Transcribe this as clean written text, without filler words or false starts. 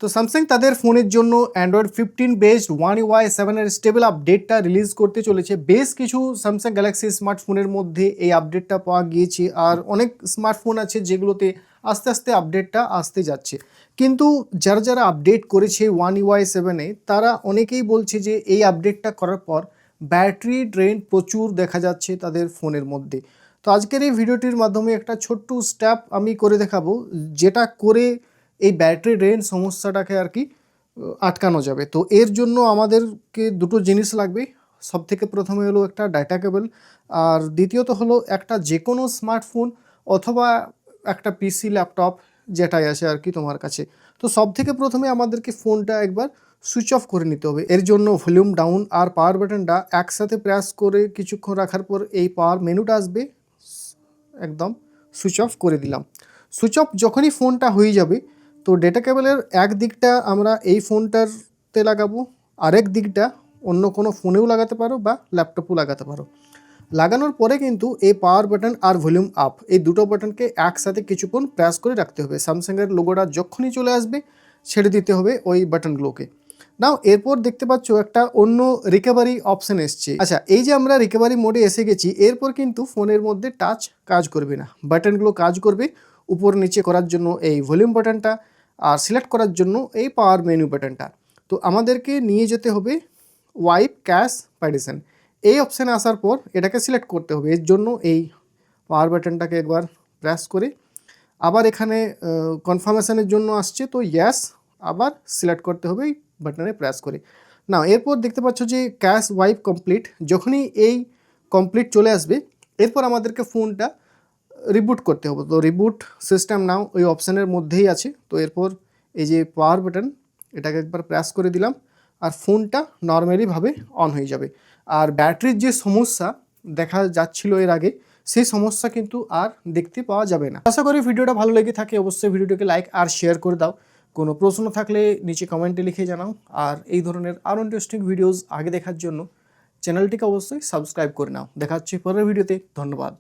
তো স্যামসাং তাদের ফোনের জন্য অ্যান্ড্রয়েড 15 বেসড ওয়ান UI 7 এর স্টেবল আপডেটটা রিলিজ করতে চলেছে। বেশ কিছু স্যামসাং গ্যালাক্সি স্মার্টফোনের মধ্যে এই আপডেটটা পাওয়া গিয়েছে, আর অনেক স্মার্টফোন আছে যেগুলোতে আস্তে আস্তে আপডেটটা আসতে যাচ্ছে। কিন্তু যারা যারা আপডেট করেছে ওয়ান UI 7-এ তারা অনেকেই বলছে যে এই আপডেটটা করার পর ব্যাটারি ড্রেন প্রচুর দেখা যাচ্ছে তাদের ফোনের মধ্যে। তো আজকের এই ভিডিওটির মাধ্যমে একটা ছোট্ট স্টেপ আমি করে দেখাবো, যেটা করে এই ব্যাটারি ড্রেন সমস্যাটাকে আর কি আটকানো যাবে। তো এর জন্য আমাদেরকে দুটো জিনিস লাগবে। সব থেকে প্রথমে হলো একটা ডাটা কেবল, আর দ্বিতীয়ত হলো একটা যে কোনো স্মার্টফোন অথবা একটা পিসি ল্যাপটপ যেটাই আছে আর কি তোমার কাছে। তো সব থেকে প্রথমে আমাদেরকে ফোনটা একবার সুইচ অফ করে নিতে হবে। এর জন্য ভলিউম ডাউন আর পাওয়ার বাটনটা একসাথে প্রেস করে কিছুক্ষণ রাখার পর এই পাওয়ার মেনুটা আসবে, একদম সুইচ অফ করে দিলাম। সুইচ অফ যখনই ফোনটা হয়ে যাবে, তো ডেটা কেবলের এক দিকটা আমরা এই ফোনটাতে লাগাবো, আরেক দিকটা অন্য কোনো ফোনেও লাগাতে পারো বা ল্যাপটপও লাগাতে পারো। লাগানোর পরে কিন্তু এই পাওয়ার বাটন আর ভলিউম আপ এই দুটো বাটনকে একসাথে কিছুক্ষণ প্রেস করে রাখতে হবে। স্যামসাংয়ের লোগোটা যখনই চলে আসবে ছেড়ে দিতে হবে ওই বাটনগুলোকে। নাও এরপর দেখতে পাচ্ছ একটা অন্য রিকভারি অপশান এসছে। আচ্ছা, এই যে আমরা রিকভারি মোডে এসে গেছি, এরপর কিন্তু ফোনের মধ্যে টাচ কাজ করবে না, বাটনগুলো কাজ করবে। উপর নিচে করার জন্য এই ভলিউম বাটনটা, আর সিলেক্ট করার জন্য এই পাওয়ার মেনু বাটনটা। তো আমাদেরকে নিয়ে যেতে হবে ওয়াইপ ক্যাশ পার্টিশন, এই অপশানে আসার পর এটাকে সিলেক্ট করতে হবে। এর জন্য এই পাওয়ার বাটনটাকে একবার প্রেস করে আবার এখানে কনফার্মেশনের জন্য আসছে, তো ইয়েস আবার সিলেক্ট করতে হবে এই বাটনে প্রেস করে। না, এরপর দেখতে পাচ্ছ যে ক্যাশ ওয়াইপ কমপ্লিট, যখনই এই কমপ্লিট চলে আসবে এরপর আমাদেরকে ফোনটা রিবুট করতে হবে। তো রিবুট সিস্টেম নাও ওই অপশানের মধ্যেই আছে। তো এরপর এই যে পাওয়ার বাটন এটাকে একবার প্রেস করে দিলাম, আর ফোনটা নর্মালিভাবে অন হয়ে যাবে। আর ব্যাটারির যে সমস্যা দেখা যাচ্ছিল এর আগে, সেই সমস্যা কিন্তু আর দেখতে পাওয়া যাবে না। আশা করি ভিডিওটা ভালো লেগে থাকে। অবশ্যই ভিডিওটিকে লাইক আর শেয়ার করে দাও। কোনো প্রশ্ন থাকলে নিচে কমেন্টে লিখে জানাও। আর এই ধরনের আরও ইন্টারেস্টিং ভিডিওস আগে দেখার জন্য চ্যানেলটিকে অবশ্যই সাবস্ক্রাইব করে নাও। দেখা হচ্ছে পরের ভিডিওতে। ধন্যবাদ।